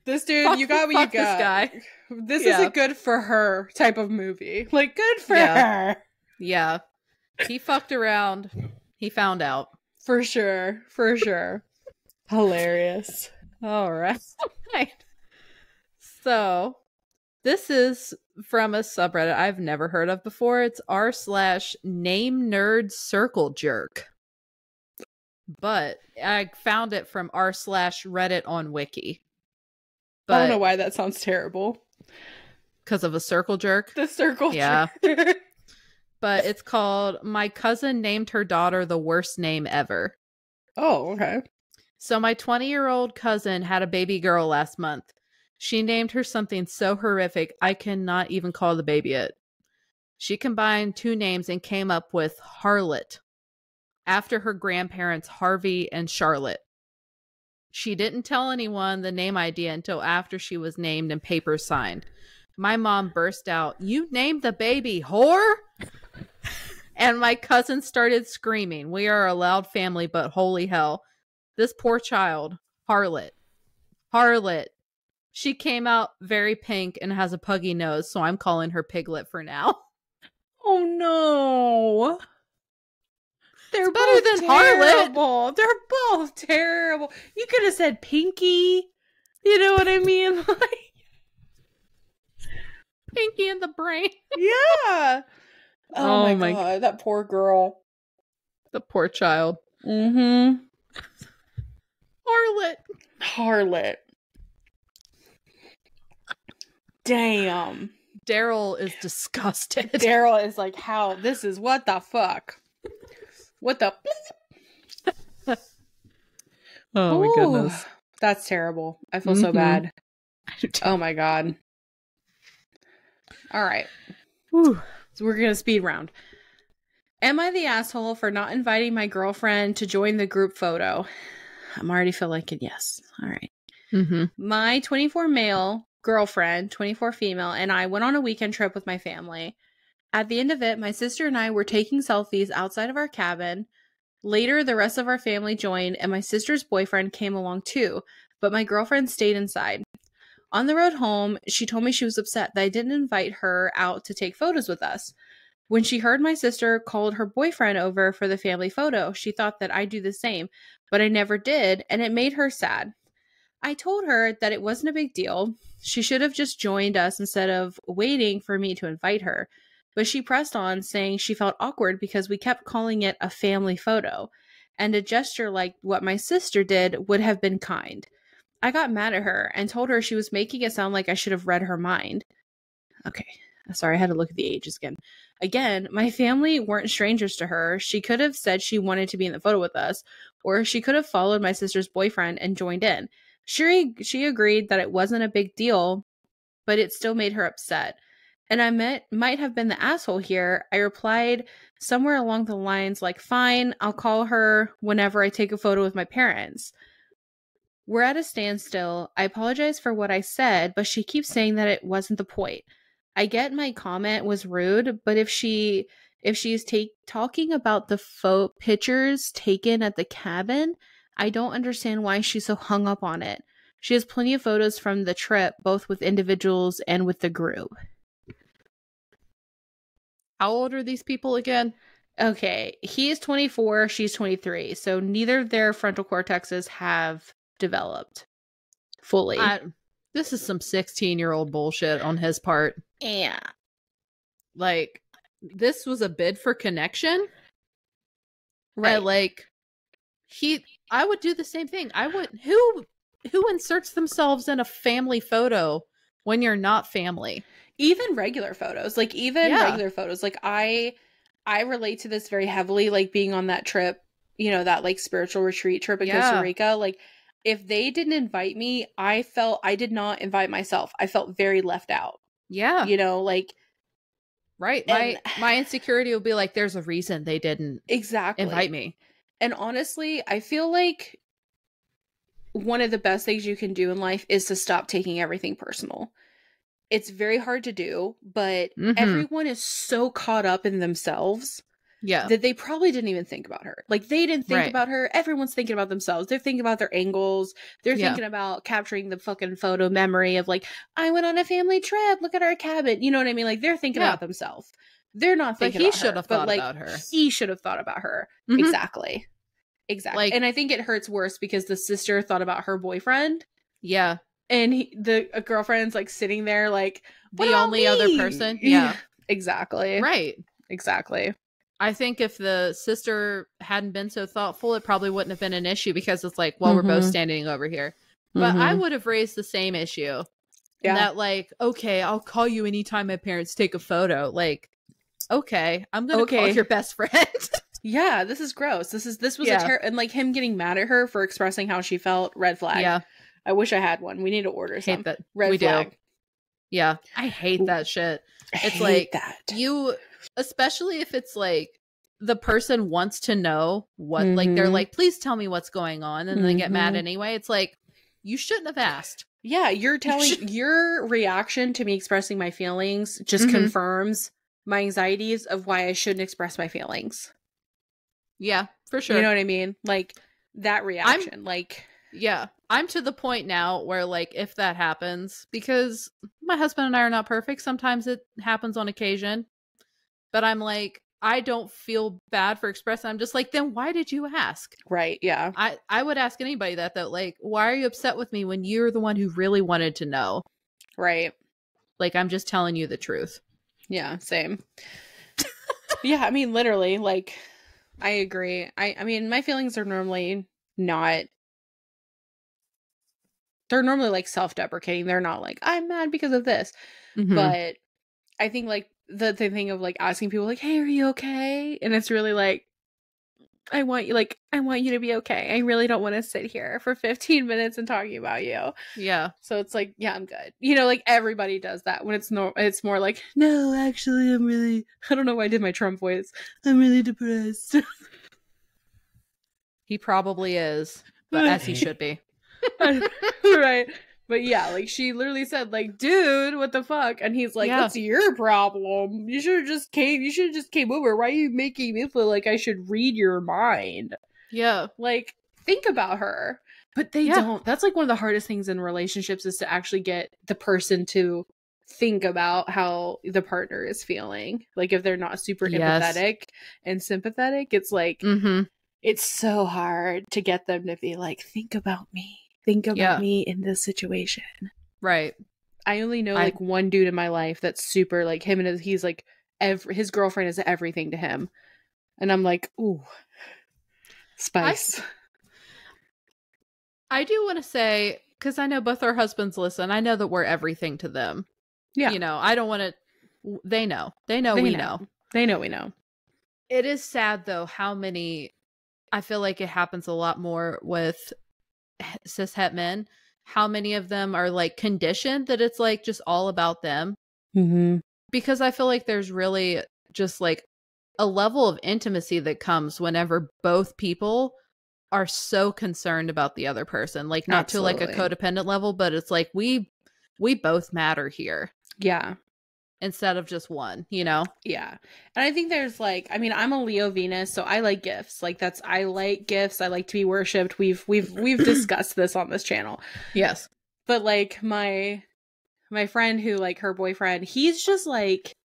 This dude, you got what you got. This guy. This is a good for her type of movie. Like, good for her. Yeah. He fucked around. He found out. For sure. For sure. Hilarious. All right. So, this is from a subreddit I've never heard of before. It's r/name nerd circle jerk. But I found it from r/Reddit on Wiki. But I don't know why that sounds terrible. Because of a circle jerk? The circle jerk. Yeah. But it's called My Cousin Named Her Daughter the Worst Name Ever. Oh, okay. So my 20-year-old cousin had a baby girl last month. She named her something so horrific, I cannot even call the baby it. She combined two names and came up with Harlot, after her grandparents Harvey and Charlotte. She didn't tell anyone the name idea until after she was named and papers signed. My mom burst out, "You named the baby whore?" And my cousin started screaming, "We are a loud family, but holy hell. This poor child, Harlot. She came out very pink and has a puggy nose, so I'm calling her Piglet for now." Oh no. They're better than terrible. Harlot. They're both terrible. You could have said Pinky. You know what I mean? Like, Pinky in the brain. Yeah. Oh my God, that poor girl. The poor child. Mm-hmm. Harlot. Damn. Daryl is disgusted. Daryl is like, how? This is what the fuck? What the? Oh my goodness. That's terrible. I feel so bad. Oh my God. All right. Whew. So we're going to speed round. Am I the asshole for not inviting my girlfriend to join the group photo? I'm already feel like it. Yes. All right. Mm-hmm. My 24 male girlfriend, 24 female, and I went on a weekend trip with my family. At the end of it, my sister and I were taking selfies outside of our cabin. Later, the rest of our family joined, and my sister's boyfriend came along too, but my girlfriend stayed inside. On the road home, she told me she was upset that I didn't invite her out to take photos with us. When she heard my sister called her boyfriend over for the family photo, she thought that I'd do the same, but I never did, and it made her sad. I told her that it wasn't a big deal. She should have just joined us instead of waiting for me to invite her. But she pressed on, saying she felt awkward because we kept calling it a family photo, and a gesture like what my sister did would have been kind. I got mad at her and told her she was making it sound like I should have read her mind. Okay, sorry, I had to look at the ages again. Again, my family weren't strangers to her. She could have said she wanted to be in the photo with us, or she could have followed my sister's boyfriend and joined in. She agreed that it wasn't a big deal, but it still made her upset. And I might have been the asshole here. I replied somewhere along the lines like, fine, I'll call her whenever I take a photo with my parents. We're at a standstill. I apologize for what I said, but she keeps saying that it wasn't the point. I get my comment was rude, but if she's talking about the pictures taken at the cabin, I don't understand why she's so hung up on it. She has plenty of photos from the trip, both with individuals and with the group. How old are these people again? Okay, he is 24, she's 23, so neither of their frontal cortexes have developed fully. This is some 16-year-old bullshit on his part. Yeah. Like, this was a bid for connection? Right. I would do the same thing. I would. Who inserts themselves in a family photo when you're not family? Even regular photos. Like, regular photos. Like, I relate to this very heavily, like, being on that trip, you know, that, like, spiritual retreat trip in Costa Rica. Like, if they didn't invite me, I felt I did not invite myself. I felt very left out. Yeah. You know, like. Right. My insecurity will be like, there's a reason they didn't invite me. And honestly, I feel like one of the best things you can do in life is to stop taking everything personal. It's very hard to do, but everyone is so caught up in themselves that they probably didn't even think about her. Like, they didn't think about her. Everyone's thinking about themselves. They're thinking about their angles. They're thinking about capturing the fucking photo memory of, like, I went on a family trip. Look at our cabin. You know what I mean? Like, they're thinking about themselves. They're not thinking about her. But he should have thought about her. He should have thought about her. Mm-hmm. Exactly. Like, and I think it hurts worse because the sister thought about her boyfriend. Yeah. And the girlfriend's, like, sitting there, like, the only other person. Yeah. Exactly. Right. Exactly. I think if the sister hadn't been so thoughtful, it probably wouldn't have been an issue because it's like, well, we're both standing over here. But I would have raised the same issue. Yeah. That, like, okay, I'll call you anytime my parents take a photo. Like, okay, I'm going to call your best friend. Yeah, this is gross. This was and, like, him getting mad at her for expressing how she felt. Red flag. Yeah. I wish I had one. We need to order some. Hate that. Red flag. Do. Yeah. I hate that shit. It's like that. Especially if it's like the person wants to know what, like, they're like, please tell me what's going on. And they get mad anyway. It's like, you shouldn't have asked. Yeah. You're telling your reaction to me expressing my feelings just confirms my anxieties of why I shouldn't express my feelings. Yeah, for sure. You know what I mean? Like that reaction. I'm to the point now where like if that happens, because my husband and I are not perfect, sometimes it happens on occasion, but I'm like, I don't feel bad for expressing. I'm just like, then why did you ask? Right. Yeah. I would ask anybody that though, like, why are you upset with me when you're the one who really wanted to know? Right. Like, I'm just telling you the truth. Yeah, same. Yeah, I mean, literally, like, I agree. I mean, my feelings are normally not, they're normally like self-deprecating. They're not like, I'm mad because of this. Mm-hmm. But I think like the thing of like asking people like, hey, are you okay? And it's really like, I want you to be okay. I really don't want to sit here for 15 minutes and talking about you. Yeah. So it's like, yeah, I'm good. You know, like everybody does that when it's more like, no, actually, I don't know why I did my Trump voice. I'm really depressed. He probably is, but as he should be. Right. But yeah, like she literally said, like, dude, what the fuck? And he's like, what's your problem? You should have just came over. Why are you making me feel like I should read your mind? Yeah. Like, think about her. But they don't. That's like one of the hardest things in relationships is to actually get the person to think about how the partner is feeling. Like if they're not super empathetic and sympathetic, it's like, it's so hard to get them to be like, think about me. Think about me in this situation. Right. I only know like one dude in my life that's super like him and he's like his girlfriend is everything to him. And I'm like, ooh, spice. I do want to say, because I know both our husbands listen, I know that we're everything to them. Yeah. You know, I don't want to, they know we know. They know we know. It is sad though how many, I feel like it happens a lot more with cishet men, how many of them are like conditioned that it's like just all about them. Because I feel like there's really just like a level of intimacy that comes whenever both people are so concerned about the other person, like not to like a codependent level, but it's like we both matter here. Yeah. Instead of just one, you know? Yeah. And I think there's like, I mean, I'm a Leo Venus, so I like gifts. Like I like gifts. I like to be worshipped. We've discussed this on this channel. Yes. But like my friend who like her boyfriend, he's just like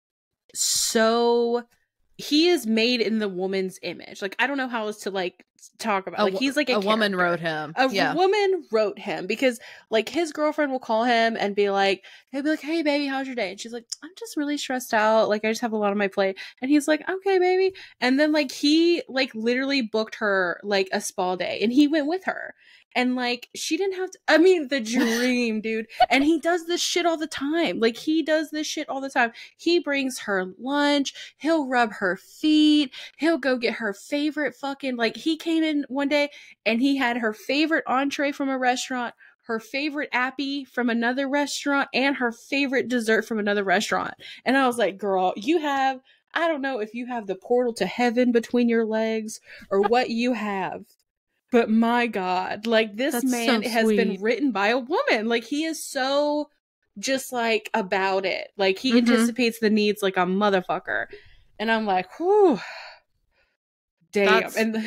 he is made in the woman's image. Like, I don't know how else to like talk about. Like, he's like a woman wrote him. A woman wrote him because like his girlfriend will call him and be like, he'll be like, hey baby, how's your day? And she's like, I'm just really stressed out. Like, I just have a lot on my plate. And he's like, okay, baby. And then like he like literally booked her like a spa day and he went with her. And like she didn't have to, I mean, the dream, dude. And he does this shit all the time. Like he does this shit all the time. He brings her lunch. He'll rub her feet. He'll go get her favorite fucking, like he came in one day and he had her favorite entree from a restaurant, her favorite appy from another restaurant, and her favorite dessert from another restaurant. And I was like, girl, I don't know if you have the portal to heaven between your legs or what you have. But my God, like this man has been written by a woman. Like he is so just like about it. Like he anticipates the needs like a motherfucker. And I'm like, whew, damn. And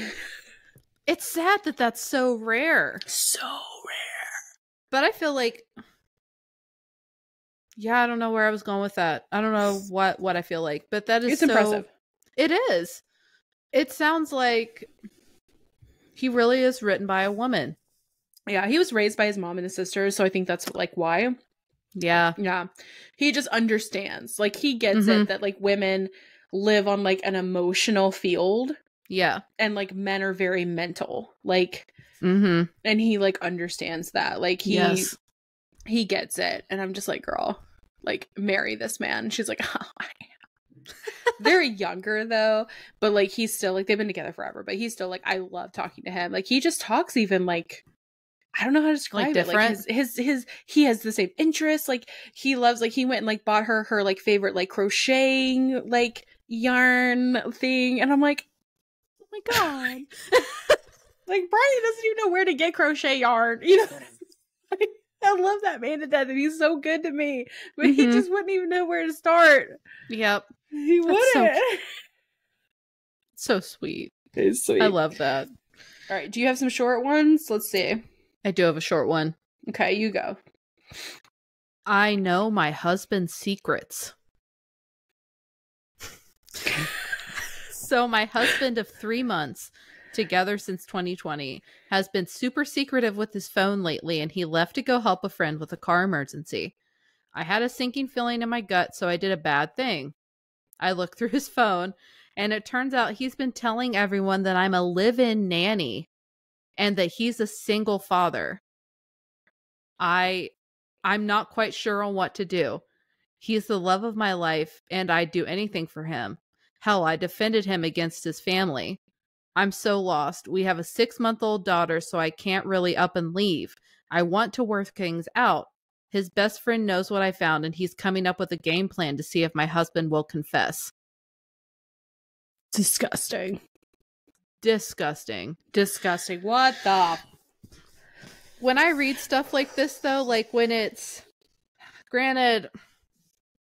it's sad that that's so rare. So rare. But I feel like, yeah, I don't know where I was going with that. I don't know what I feel like, but that is it's impressive. It is. It sounds like he really is written by a woman. Yeah, he was raised by his mom and his sisters, so I think that's like why. Yeah. Yeah. He just understands. Like he gets it that like women live on like an emotional field. Yeah. And like men are very mental. Like and he like understands that. Like he gets it. And I'm just like, girl, like marry this man. And she's like, oh, I am. They're younger though, but like he's still like they've been together forever, but he's still like I love talking to him. Like he just talks even like I don't know how to describe like it. Like his he has the same interests. Like he loves like he went and like bought her like favorite like crocheting like yarn thing, and I'm like, oh my God. Like Brian doesn't even know where to get crochet yarn, you know. Like, I love that man to death and he's so good to me, but he just wouldn't even know where to start. Yep. He wouldn't. So sweet. It's sweet. I love that. All right. Do you have some short ones? Let's see. I do have a short one. Okay, you go. I know my husband's secrets. So my husband of 3 months, together since 2020, has been super secretive with his phone lately, and he left to go help a friend with a car emergency. I had a sinking feeling in my gut, so I did a bad thing. I looked through his phone, and it turns out he's been telling everyone that I'm a live-in nanny and that he's a single father. I'm not quite sure on what to do. He's the love of my life, and I'd do anything for him. Hell, I defended him against his family. I'm so lost. We have a 6-month-old daughter, so I can't really up and leave. I want to work things out. His best friend knows what I found, and he's coming up with a game plan to see if my husband will confess. Disgusting. Disgusting. Disgusting. What the... When I read stuff like this, though, like when it's... Granted,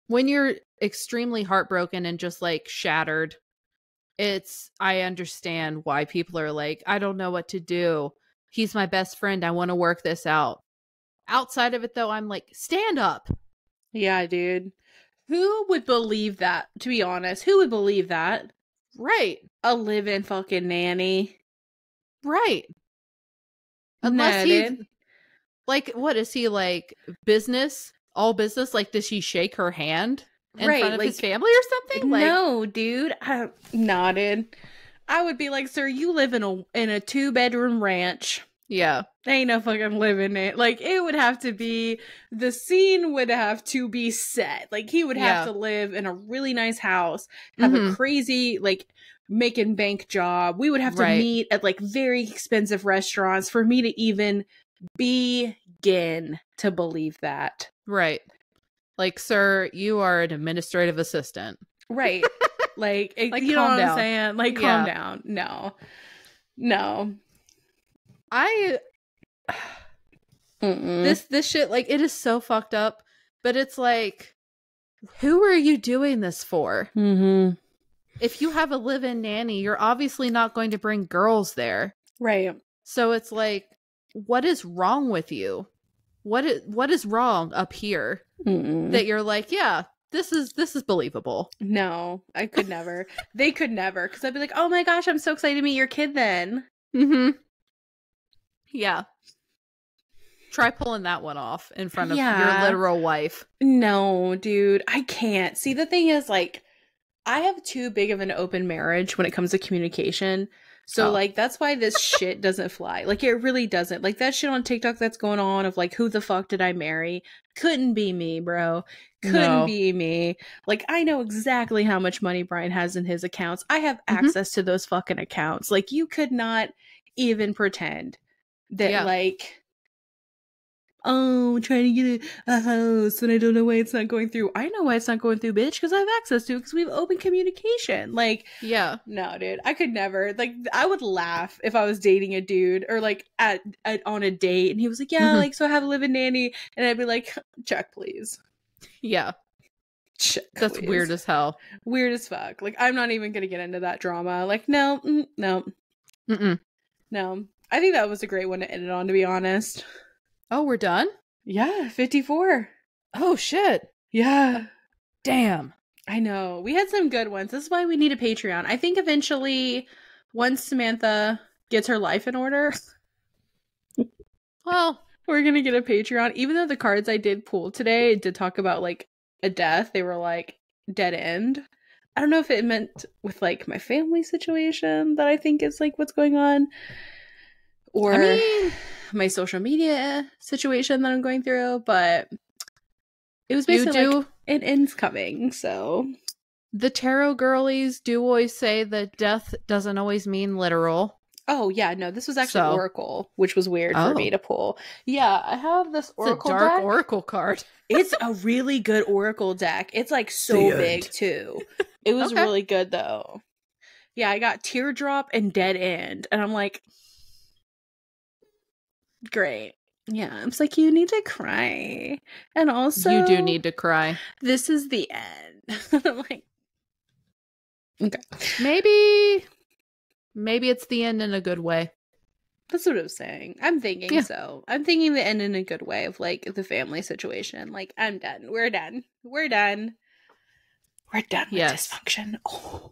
when you're extremely heartbroken and just like shattered, I understand why people are like, I don't know what to do. He's my best friend. I want to work this out. Outside of it, though, I'm like, stand up. Yeah, dude. Who would believe that, to be honest? Who would believe that? Right. A live-in fucking nanny. Right. Unless he's... Like, what is he, like, business? All business? Like, does he shake her hand in front of his family or something? Like, no, dude. Nah, dude. I would be like, sir, you live in a 2-bedroom ranch. Yeah. Ain't no fucking living it. Like, it would have to be, the scene would have to be set. Like, he would have to live in a really nice house, have a crazy, like, making bank job. We would have to meet at, like, very expensive restaurants for me to even begin to believe that. Right. Like, sir, you are an administrative assistant. Right. Like you know what I'm saying? Like, calm down. No. This shit, like, it is so fucked up, but it's like, who are you doing this for? Mm-hmm. If you have a live-in nanny, you're obviously not going to bring girls there. Right. So it's like, what is wrong with you? What is wrong up here that you're like, yeah, this is believable? No, I could never. They could never, because I'd be like, oh my gosh, I'm so excited to meet your kid then. Mm-hmm. Yeah. Try pulling that one off in front of your literal wife. No, dude, I can't. See, the thing is, like, I have too big of an open marriage when it comes to communication. So, like, that's why this shit doesn't fly. Like, it really doesn't. Like, that shit on TikTok that's going on of, like, who the fuck did I marry? Couldn't be me, bro. Couldn't be me. Like, I know exactly how much money Brian has in his accounts. I have access to those fucking accounts. Like, you could not even pretend that, like... Oh, trying to get a house and I don't know why it's not going through. I know why it's not going through, bitch, because I have access to it because we have open communication. Like, no, dude, I could never. Like, I would laugh if I was dating a dude or like on a date and he was like, yeah, like, so I have a live-in nanny, and I'd be like, check, please. Yeah. Check, that's please. Weird as hell. Weird as fuck. Like, I'm not even gonna get into that drama. Like, no. No. I think that was a great one to end it on, to be honest. Oh, we're done? Yeah, 54. Oh, shit. Yeah. Damn. I know. We had some good ones. This is why we need a Patreon. I think eventually, once Samantha gets her life in order, well, we're going to get a Patreon. Even though the cards I did pull today did talk about, like, a death, they were, like, dead end. I don't know if it meant with, like, my family situation that I think is, like, what's going on. Or my social media situation that I'm going through, but it was basically like, it ends coming, so. The tarot girlies do always say that death doesn't always mean literal. Oh, yeah, no, this was actually Oracle, which was weird for me to pull. Yeah, I have this Oracle deck. It's a dark Oracle card. It's a really good Oracle deck. It's, like, so big, too. It was really good, though. Yeah, I got Teardrop and Dead End, and I'm like... Great. Yeah, it's like, you need to cry. And also... You do need to cry. This is the end. I'm like, Okay. Maybe it's the end in a good way. That's what I was saying. I'm thinking so. I'm thinking the end in a good way of like the family situation. Like, I'm done. We're done. We're done. We're done with dysfunction. Oh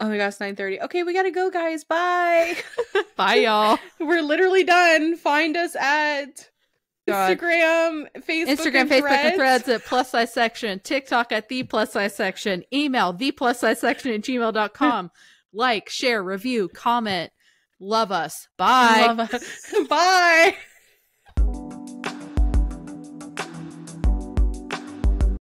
my gosh, 9:30. Okay, we gotta go, guys. Bye. Bye, y'all. We're literally done. Find us at Instagram, Facebook, and Threads at +size section, TikTok at the +size section, email the +size section at gmail.com. Like, share, review, comment. Love us. Bye. Love us. Bye.